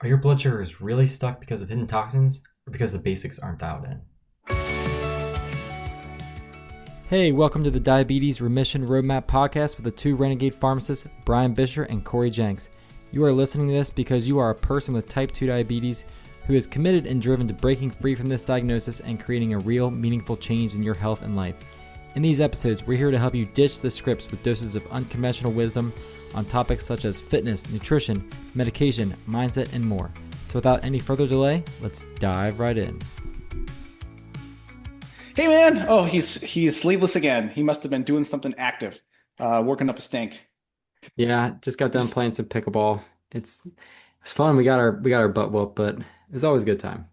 Are your blood sugars really stuck because of hidden toxins or because the basics aren't dialed in? Hey, welcome to the Diabetes Remission Roadmap podcast with the two renegade pharmacists, Brian Bisher and Cory Jenks. You are listening to this because you are a person with type 2 diabetes who is committed and driven to breaking free from this diagnosis and creating a real, meaningful change in your health and life. In these episodes, we're here to help you ditch the scripts with doses of unconventional wisdom on topics such as fitness, nutrition, medication, mindset, and more. So without any further delay, let's dive right in. Hey man! Oh, he's sleeveless again. He must have been doing something active, working up a stink. Yeah, just got done He's- playing some pickleball. It's fun. We got our butt whooped, but it's always a good time.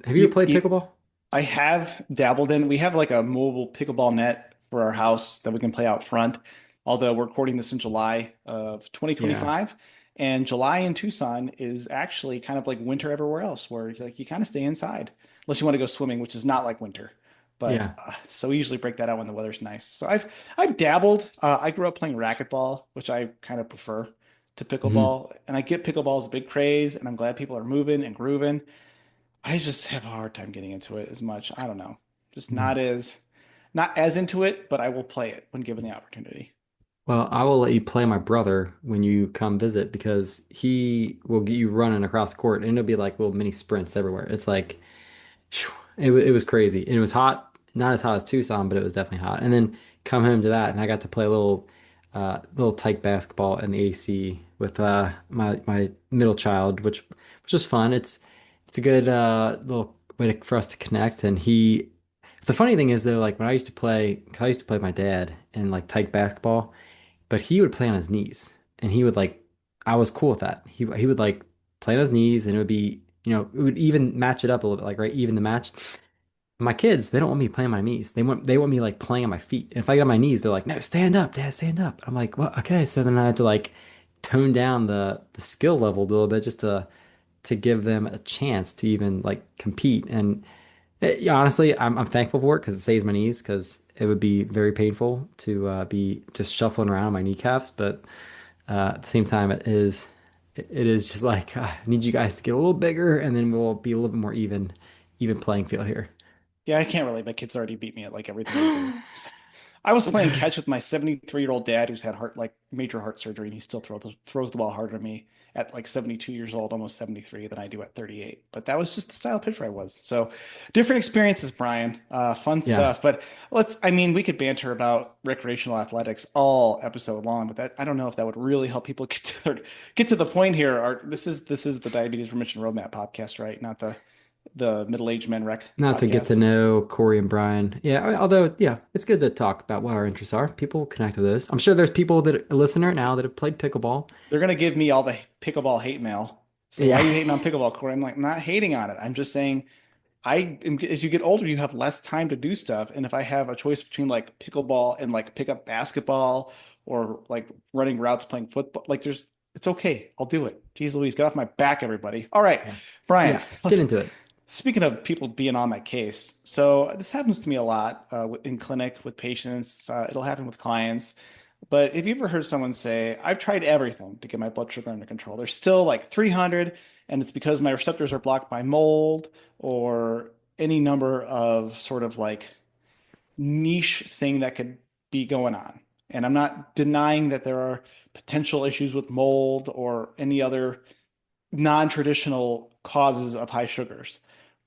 Have you ever You, played you, pickleball? I have dabbled in. We have like a mobile pickleball net for our house that we can play out front. Although we're recording this in July of Yeah. 2025, and July in Tucson is actually kind of like winter everywhere else, where like you kind of stay inside unless you want to go swimming, which is not like winter. But Yeah. so we usually break that out when the weather's nice. So I've dabbled. I grew up playing racquetball, which I kind of prefer to hmm pickleball, and I get pickleball is a big craze, and I'm glad people are moving and grooving. I just have a hard time getting into it as much. I don't know. Just not as into it, but I will play it when given the opportunity. Well, I will let you play my brother when you come visit because he will get you running across the court and it'll be like little mini sprints everywhere. It's like, phew, it was crazy. And it was hot, not as hot as Tucson, but it was definitely hot. And then come home to that, and I got to play a little tyke basketball in the AC with my middle child, which was fun. It's a good little way for us to connect. And the funny thing is though, like when I used to play with my dad in like tyke basketball, but he would play on his knees, and he would like, I was cool with that. He would like play on his knees, and it would be, it would even match it up a little bit, like right, even the match. My kids, they don't want me playing on my knees. They want me like playing on my feet. And if I get on my knees, they're like, "No, stand up, Dad, stand up." I'm like, "Well, okay." So then I had to like tone down the skill level a little bit just to give them a chance to even like compete. And yeah, honestly, I'm thankful for it because it saves my knees because it would be very painful to be just shuffling around on my kneecaps. But at the same time, it is just like I need you guys to get a little bigger, and then we'll be a little bit more even playing field here. Yeah, I can't relate. My kids already beat me at like everything we do. So, I was playing catch with my 73-year-old dad who's had major heart surgery, and he still throws the ball harder than me at like 72 years old, almost 73, than I do at 38. But that was just the style of pitcher I was. So different experiences, Brian. Fun Yeah. stuff. But I mean, we could banter about recreational athletics all episode long, but I don't know if that would really help people get to the point here. This is the Diabetes Remission Roadmap podcast, right? Not the middle-aged men rec Not to get to podcast. know Corey and Brian. Yeah, although, yeah, it's good to talk about what our interests are. People connect to those. I'm sure there's people that listen right now that have played pickleball. They're gonna give me all the pickleball hate mail. Say, why Yeah. are you hating on pickleball, Corey? I'm like, I'm not hating on it. I'm just saying, as you get older, you have less time to do stuff. And if I have a choice between like pickleball and like pick up basketball or like running routes, playing football, it's okay. I'll do it. Jeez Louise, get off my back, everybody. All right, Yeah. Brian, Yeah. Get into it. speaking of people being on my case, so this happens to me a lot in clinic with patients. It'll happen with clients. But have you ever heard someone say, I've tried everything to get my blood sugar under control? There's still like 300, and it's because my receptors are blocked by mold or any number of sort of like niche thing that could be going on. And I'm not denying that there are potential issues with mold or any other non-traditional causes of high sugars,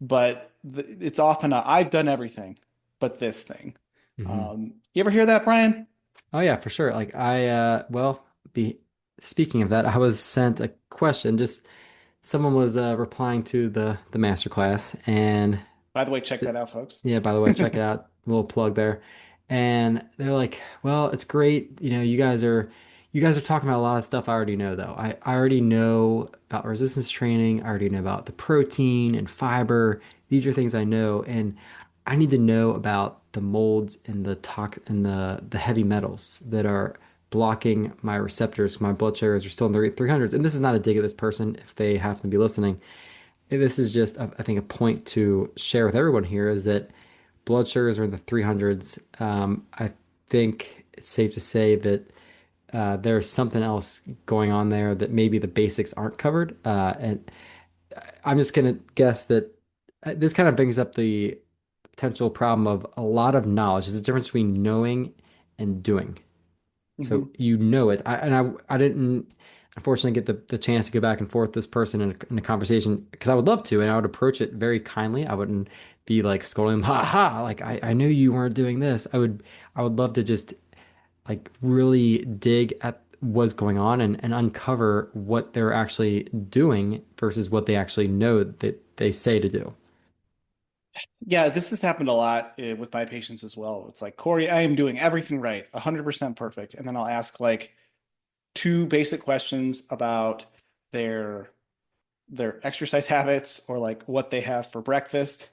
but it's often I've done everything but this thing. hmm You ever hear that, Brian? Oh yeah, for sure. Like well, be speaking of that, I was sent a question. Just someone was replying to the master class, and By the way, check that out, folks. yeah, by the way, check it out. Little plug there. And they're like, well, it's great. You guys are talking about a lot of stuff I already know though. I already know about resistance training. I already know about the protein and fiber. These are things I know. And I need to know about the molds and the heavy metals that are blocking my receptors. My blood sugars are still in the 300s. And this is not a dig at this person if they happen to be listening. This is just, I think, a point to share with everyone here is that blood sugars are in the 300s. I think it's safe to say that there's something else going on there that maybe the basics aren't covered. And I'm just gonna guess that this kind of brings up the potential problem of a lot of knowledge. There's a difference between knowing and doing. So Hmm. you know it. I didn't unfortunately get the chance to go back and forth with this person in a conversation because I would love to, and I would approach it very kindly. I wouldn't be like scolding, ha ha, like I knew you weren't doing this. I would love to just like really dig at what's going on and uncover what they're actually doing versus what they actually know that they say to do. Yeah, this has happened a lot with my patients as well. It's like, Cory, I am doing everything right, 100% perfect. And then I'll ask like two basic questions about their exercise habits or like what they have for breakfast.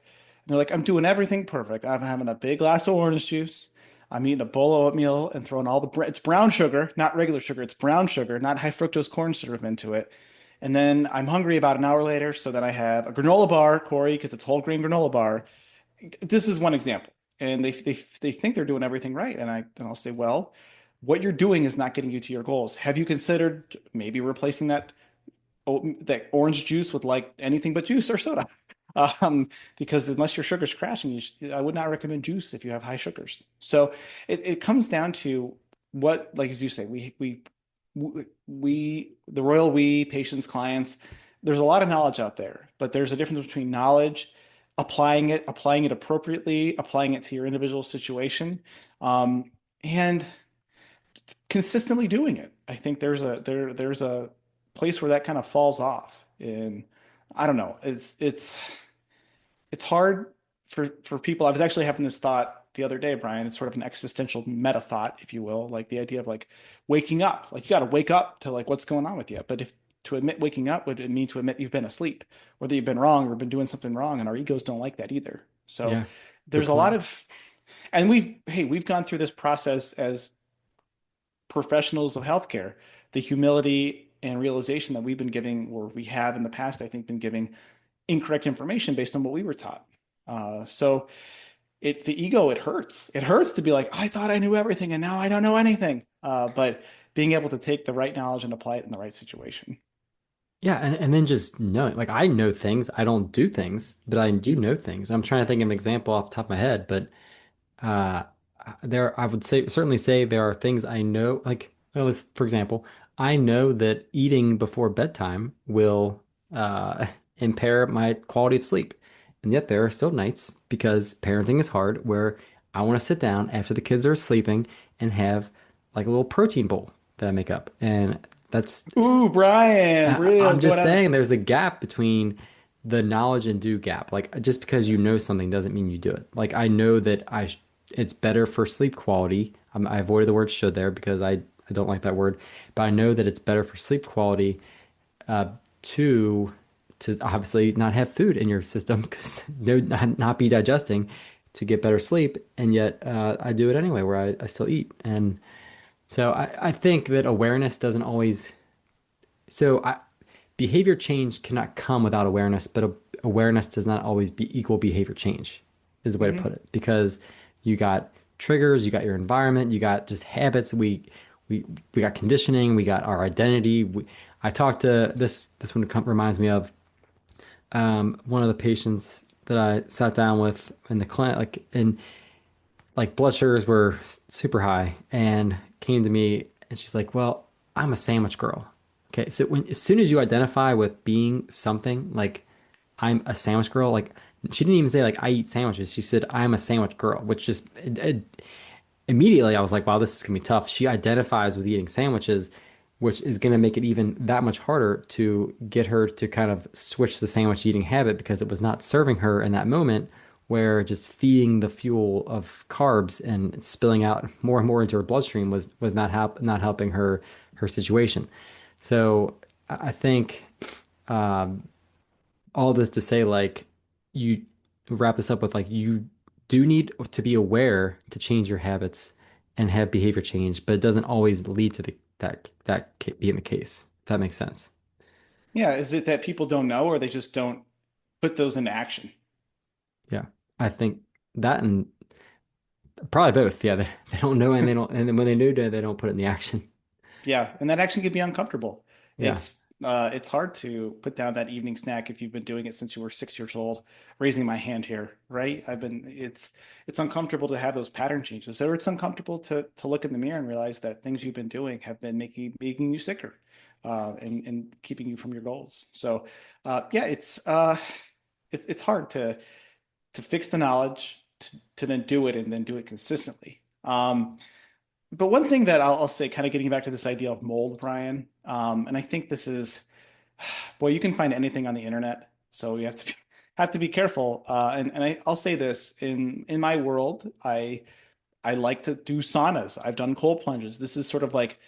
And they're like, I'm doing everything perfect. I'm having a big glass of orange juice. I'm eating a bowl of oatmeal and throwing all the it's brown sugar, not regular sugar. It's brown sugar, not high fructose corn syrup into it. And then I'm hungry about an hour later, so then I have a granola bar, Cory, because it's whole grain granola bar. This is one example. And they think they're doing everything right. And I'll say, well, what you're doing is not getting you to your goals. Have you considered maybe replacing that orange juice with like anything but juice or soda? Because unless your sugar's crashing, I would not recommend juice if you have high sugars. So it comes down to what, like as you say, the royal we, patients, clients, there's a lot of knowledge out there, but there's a difference between knowledge, applying it appropriately, applying it to your individual situation, and consistently doing it. I think there's a place where that kind of falls off. And I don't know. It's hard for people. I was actually having this thought the other day, Brian. It's sort of an existential meta thought, if you will, like the idea of like waking up. Like you got to wake up to like what's going on with you. But if to admit waking up would mean to admit you've been asleep, or that you've been wrong or been doing something wrong, and our egos don't like that either. So Yeah, good there's a lot point. of, and we've gone through this process as professionals of healthcare, the humility and realization that we've been giving, or we have in the past, I think, been giving incorrect information based on what we were taught. So the ego, it hurts. It hurts to be like, I thought I knew everything and now I don't know anything. But being able to take the right knowledge and apply it in the right situation. Yeah, and then just knowing, like I know things, I don't do things, but I do know things. I'm trying to think of an example off the top of my head, but uh there I would say certainly say there are things I know, like well, for example, I know that eating before bedtime will impair my quality of sleep. And yet there are still nights because parenting is hard where I want to sit down after the kids are sleeping and have like a little protein bowl that I make up. And that's Ooh, Brian, I'm really just going on. saying there's a gap between the knowledge and do gap. Like just because you know something doesn't mean you do it. Like I know that it's better for sleep quality. I avoided the word should there because I don't like that word, but I know that it's better for sleep quality uh, to obviously not have food in your system because not be digesting to get better sleep. And yet I do it anyway where I still eat. And so I think that awareness doesn't always so behavior change cannot come without awareness, but awareness does not always be equal behavior change, is the way to Mhm. put it. Because you got triggers, you got your environment, you got just habits. We got conditioning, we got our identity. I talked to this one reminds me of one of the patients that I sat down with in the clinic, like blood sugars were super high and came to me and she's like, "Well, I'm a sandwich girl." Okay, so as soon as you identify with being something like I'm a sandwich girl, like she didn't even say like I eat sandwiches. She said I'm a sandwich girl, which just immediately I was like, wow, this is gonna be tough. She identifies with eating sandwiches, which is gonna make it even that much harder to get her to kind of switch the sandwich eating habit because it was not serving her in that moment where just feeding the fuel of carbs and spilling out more and more into her bloodstream was not helping her situation. So I think all this to say like you wrap this up with like you do need to be aware to change your habits and have behavior change, but it doesn't always lead to being the case. If that makes sense. Yeah, is it that people don't know or they just don't put those into action? Yeah. I think that and probably both. Yeah, they don't know and they don't and then when they do, they don't put it in the action. Yeah, and that actually can be uncomfortable. Yeah. It's hard to put down that evening snack if you've been doing it since you were 6 years old. Raising my hand here, right? It's uncomfortable to have those pattern changes, or it's uncomfortable to look in the mirror and realize that things you've been doing have been making you sicker, and keeping you from your goals. So, yeah, it's hard to fix the knowledge, to then do it and then do it consistently. But one thing that I'll say, kind of getting back to this idea of mold, Brian, and I think this is, boy, you can find anything on the internet, so you have to be careful. I'll say this in my world, I like to do saunas. I've done cold plunges. This is sort of like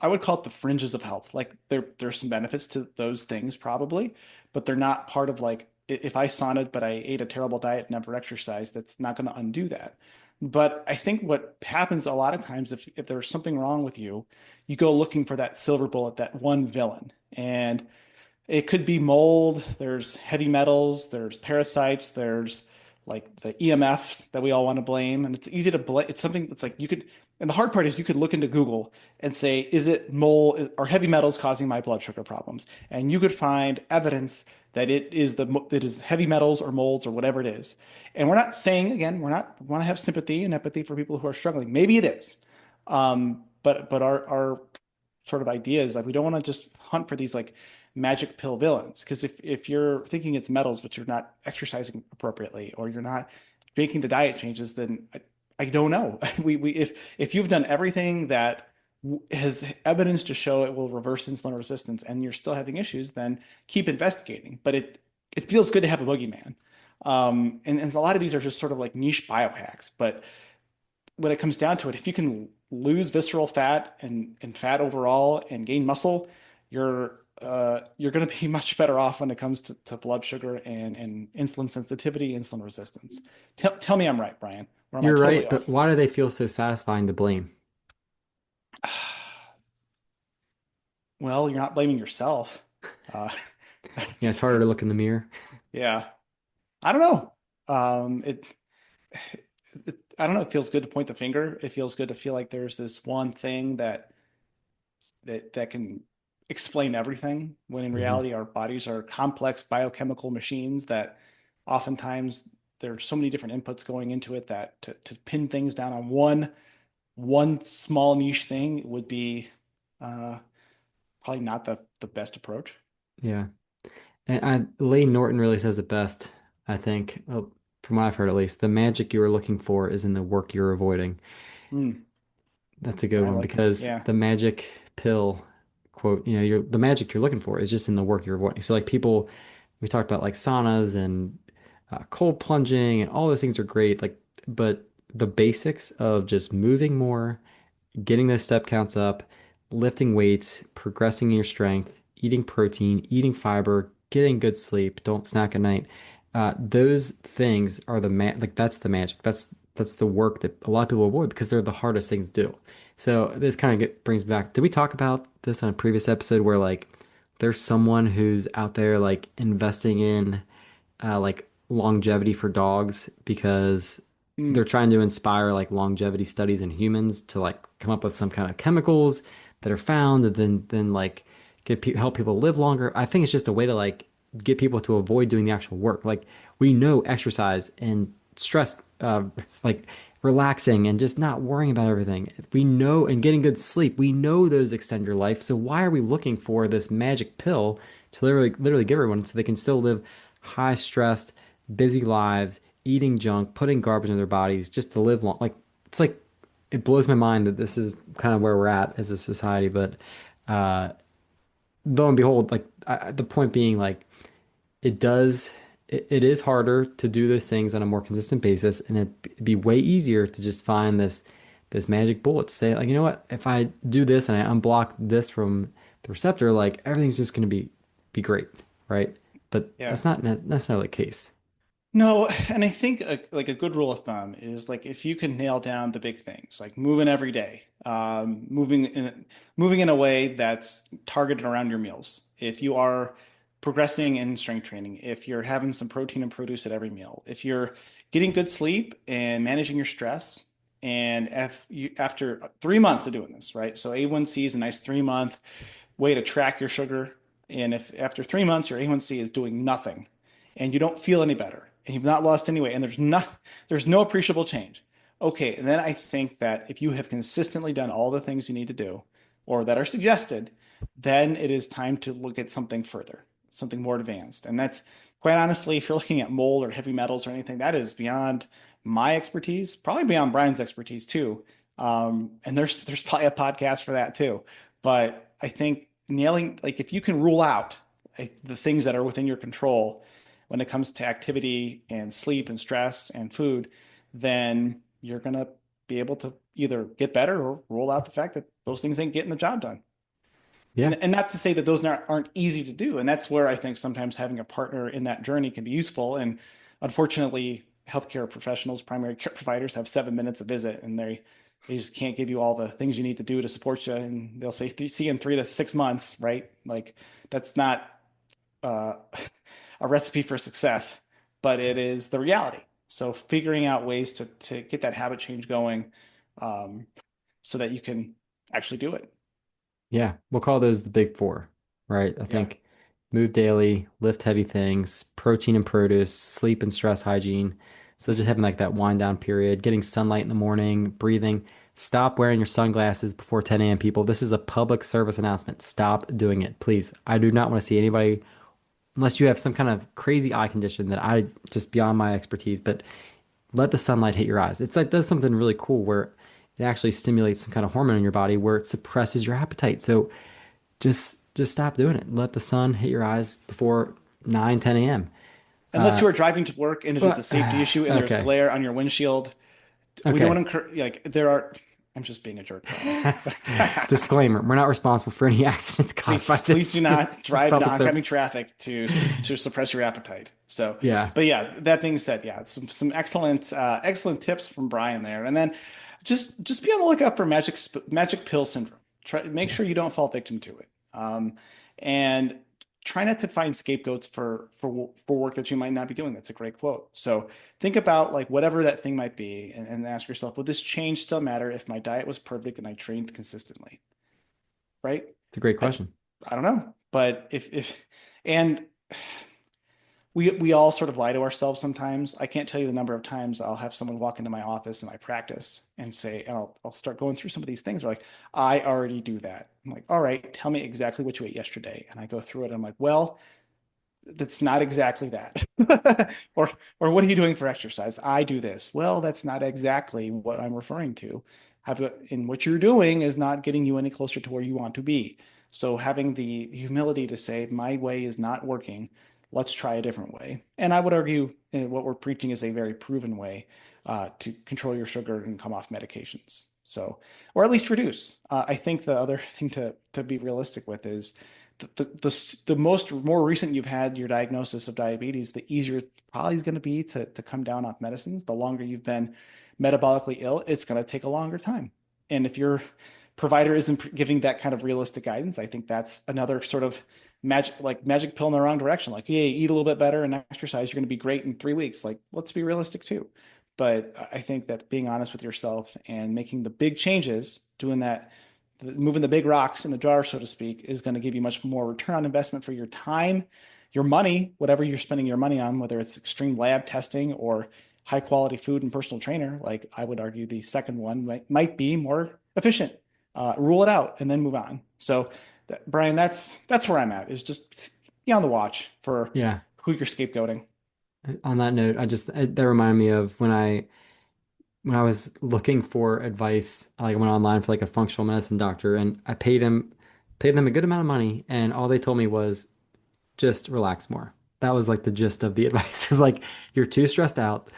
I would call it the fringes of health. Like there's some benefits to those things probably, but they're not part of like if I saunaed but I ate a terrible diet, never exercised, that's not going to undo that. But I think what happens a lot of times if there's something wrong with you, you go looking for that silver bullet, that one villain. And it could be mold, there's heavy metals, there's parasites, there's like the EMFs that we all want to blame. And it's easy to blame. It's something that's like you could, and the hard part is you could look into Google and say, is it mold or heavy metals causing my blood sugar problems? And you could find evidence that it is heavy metals or molds or whatever it is. And we're not saying, again, we want to have sympathy and empathy for people who are struggling. Maybe it is. But our sort of idea is like we don't want to just hunt for these like magic pill villains. Because if you're thinking it's metals, but you're not exercising appropriately, or you're not making the diet changes, then I don't know. If you've done everything that has evidence to show it will reverse insulin resistance, and you're still having issues, then keep investigating. But it feels good to have a boogeyman. And a lot of these are just sort of like niche biohacks. But when it comes down to it, if you can lose visceral fat and fat overall and gain muscle, you're going to be much better off when it comes to blood sugar and insulin sensitivity, insulin resistance. Tell me I'm right, Brian, or am I You're totally right, off? but why do they feel so satisfying to blame? Well, you're not blaming yourself. Uh, Yeah, it's harder to look in the mirror. yeah, I don't know. I don't know. It feels good to point the finger. It feels good to feel like there's this one thing that can explain everything, when in Hmm. reality our bodies are complex biochemical machines that oftentimes there's so many different inputs going into it that to pin things down on one small niche thing would be uh, probably not the best approach. Yeah. And Lane Norton really says it best, I think, from what I've heard at least. The magic you are looking for is in the work you're avoiding. Mm, That's a good I one like that. because Yeah. the magic pill quote, the magic you're looking for is just in the work you're avoiding. So like people, we talked about like saunas and cold plunging and all those things are great. Like, but the basics of just moving more, getting those step counts up, lifting weights, progressing in your strength, eating protein, eating fiber, getting good sleep, don't snack at night. Those things are like that's the magic. That's the work that a lot of people avoid because they're the hardest things to do. So this kind of brings me back. Did we talk about this on a previous episode where like there's someone who's out there like investing in like longevity for dogs because they're Mm, trying to inspire like longevity studies in humans to like come up with some kind of chemicals that are found and then like help people live longer. I think it's just a way to like get people to avoid doing the actual work. Like we know exercise and stress, like relaxing and just not worrying about everything. We know and getting good sleep. We know those extend your life. So why are we looking for this magic pill to literally give everyone so they can still live high stressed, busy lives, eating junk, putting garbage in their bodies just to live long? Like it's like it blows my mind that this is kind of where we're at as a society. But uh, lo and behold, like the point being, like it does, it is harder to do those things on a more consistent basis, and it'd be way easier to just find this magic bullet to say, like, you know what, if I do this and I unblock this from the receptor, like everything's just going to be great, right? But yeah. that's not necessarily the case. No, and I think like a good rule of thumb is like if you can nail down the big things, like moving every day, moving in a way that's targeted around your meals. If you are progressing in strength training, if you're having some protein and produce at every meal, if you're getting good sleep and managing your stress, And if you, after 3 months of doing this, right? So A1C is a nice 3 month way to track your sugar. And if after 3 months your A1C is doing nothing and you don't feel any better and you've not lost any weight and there's no appreciable change. Okay, and then I think that if you have consistently done all the things you need to do or that are suggested, then it is time to look at something further, something more advanced. And that's quite honestly, if you're looking at mold or heavy metals or anything, that is beyond my expertise, probably beyond Brian's expertise too. And there's probably a podcast for that too. But I think nailing, like if you can rule out the things that are within your control when it comes to activity and sleep and stress and food, then you're going to be able to either get better or rule out the fact that those things ain't getting the job done. Yeah. And not to say that those aren't easy to do. And that's where I think sometimes having a partner in that journey can be useful. And unfortunately, healthcare professionals, primary care providers have 7 minutes a visit and they just can't give you all the things you need to do to support you. And they'll say, see you in 3 to 6 months, right? Like that's not uh, a recipe for success, but it is the reality. So figuring out ways to get that habit change going so that you can actually do it. Yeah, we'll call those the big four, right? I Yeah. think move daily, lift heavy things, protein and produce, sleep and stress hygiene. So just Mhm. having like that wind down period, getting sunlight in the morning, breathing. Stop wearing your sunglasses before 10 a.m., people. This is a public service announcement. Stop doing it, please. I do not want to see anybody, unless you have some kind of crazy eye condition that I just beyond my expertise, but let the sunlight hit your eyes. It's like does something really cool where it actually stimulates some kind of hormone in your body where it suppresses your appetite. So just stop doing it. Let the sun hit your eyes before 9, 10 a.m. Unless Uh, you are driving to work and it is a but safety issue and there's okay. glare on your windshield, we don't Okay. encourage, like, there are, I'm just being a jerk, Brian. Disclaimer, we're not responsible for any accidents caused by Please do not this drive in public service. oncoming traffic to suppress your appetite. So, Yeah. but yeah, that being said, yeah, some excellent tips from Brian there. And then just be on the lookout for magic pill syndrome. Make Yeah. sure you don't fall victim to it. And try not to find scapegoats for work that you might not be doing. That's a great quote. So think about like whatever that thing might be and ask yourself, would this change still matter if my diet was perfect and I trained consistently? Right? It's a great I, question. I don't know, but if and we all sort of lie to ourselves sometimes. I can't tell you the number of times I'll have someone walk into my office and I practice and say, and I'll start going through some of these things. They're like, I already do that. I'm like, all right, tell me exactly what you ate yesterday. And I go through it. I'm like, well, that's not exactly that. Or what are you doing for exercise? I do this. Well, that's not exactly what I'm referring to. And what you're doing is not getting you any closer to where you want to be. So having the humility to say, my way is not working. Let's try a different way. And I would argue what we're preaching is a very proven way to control your sugar and come off medications. So, or at least reduce. I think the other thing to be realistic with is the more recent you've had your diagnosis of diabetes, the easier it probably is going to be to come down off medicines. The longer you've been metabolically ill, it's going to take a longer time. And if your provider isn't giving that kind of realistic guidance, I think that's another sort of magic pill in the wrong direction. Like, yeah, eat a little bit better and exercise, you're going to be great in 3 weeks. Like, let's be realistic too. But I think that being honest with yourself and making the big changes, doing that, moving the big rocks in the jar, so to speak, is going to give you much more return on investment for your time, your money, whatever you're spending your money on, whether it's extreme lab testing or high quality food and personal trainer. Like I would argue the second one might be more efficient. Rule it out and then move on. So, Brian, that's where I'm at. Is just be on the watch for Yeah. who you're scapegoating. On that note, that reminded me of when I was looking for advice, like I went online for like a functional medicine doctor and I paid them a good amount of money and all they told me was just relax more. That was like the gist of the advice. It was like you're too stressed out.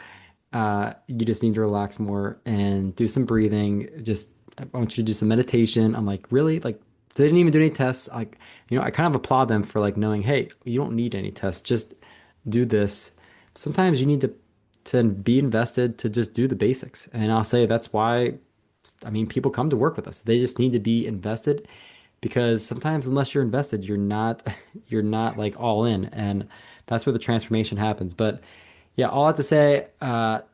You just need to relax more and do some breathing. Just I want you to do some meditation. I'm like, really? Like they didn't even do any tests. Like, I kind of applaud them for like knowing, hey, you don't need any tests. Just do this. Sometimes you need to be invested to just do the basics. And I'll say that's why, I mean, people come to work with us. They just need to be invested because sometimes unless you're invested, you're not you're not like all in. And that's where the transformation happens. But Yeah, all I have to say,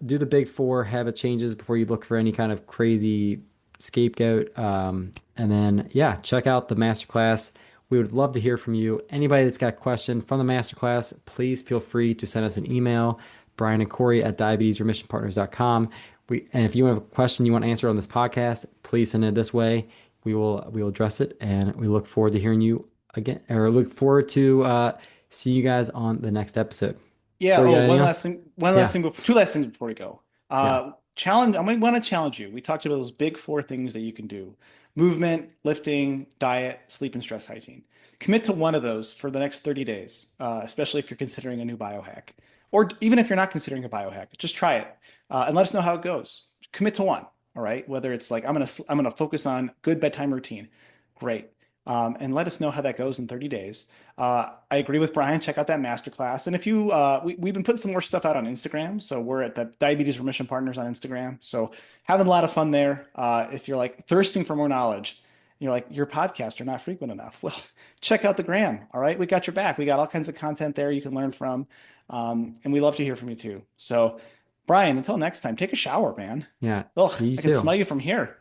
do the big four habit changes before you look for any kind of crazy scapegoat. And then, yeah, check out the masterclass. We would love to hear from you. Anybody that's got a question from the masterclass, please feel free to send us an email, Brian and Cory at diabetesremissionpartners.com. And if you have a question you want answered on this podcast, please send it this way. We will address it, and we look forward to hearing you again, or look forward to see you guys on the next episode. Yeah. Cory, you Oh, got anything one last else? thing. One last Yeah, thing. Two last things before we go. yeah, Challenge. I'm going to want to challenge you. We talked about those big four things that you can do: movement, lifting, diet, sleep, and stress hygiene. Commit to one of those for the next 30 days, especially if you're considering a new biohack, or even if you're not considering a biohack. Just try it and let us know how it goes. Commit to one. All right. Whether it's like I'm gonna focus on good bedtime routine. Great. And let us know how that goes in 30 days. I agree with Brian. Check out that masterclass. And if you, we've been putting some more stuff out on Instagram. So we're at the Diabetes Remission Partners on Instagram. So having a lot of fun there. If you're like thirsting for more knowledge, and you're like, your podcasts are not frequent enough. Well, check out the gram. All right. We got your back. We got all kinds of content there you can learn from. And we love to hear from you too. So, Brian, until next time, take a shower, man. yeah. Ugh, You I can too. smell you from here.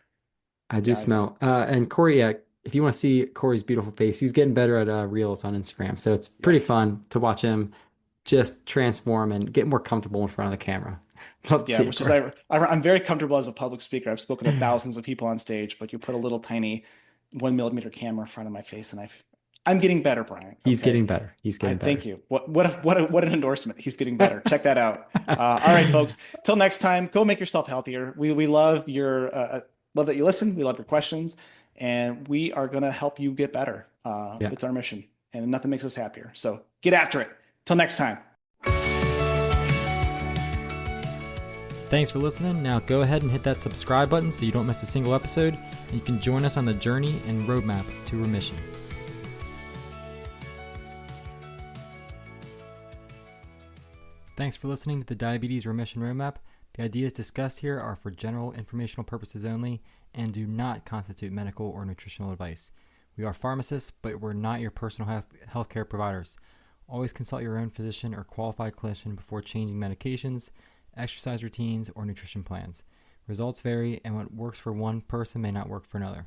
I do Yeah, I know. smell. And Cory, yeah, if you want to see Cory's beautiful face, he's getting better at Reels on Instagram. So it's Yeah. pretty fun to watch him just transform and get more comfortable in front of the camera. Love to Yeah, see it, which is Cory. I'm very comfortable as a public speaker. I've spoken to thousands of people on stage, but you put a little tiny 1 millimeter camera in front of my face, and I'm getting better, Brian. He's Okay, getting better. He's I getting thank better. you. What an endorsement. He's getting better. Check that out. All right, folks. Till next time, go make yourself healthier. We love your love that you listen. We love your questions, and we are gonna help you get better. Yeah. It's our mission, and nothing makes us happier. So get after it. Till next time. Thanks for listening. Now go ahead and hit that subscribe button so you don't miss a single episode, and you can join us on the journey and roadmap to remission. Thanks for listening to the Diabetes Remission Roadmap. The ideas discussed here are for general informational purposes only and do not constitute medical or nutritional advice. We are pharmacists, but we're not your personal healthcare providers. Always consult your own physician or qualified clinician before changing medications, exercise routines, or nutrition plans. Results vary, and what works for one person may not work for another.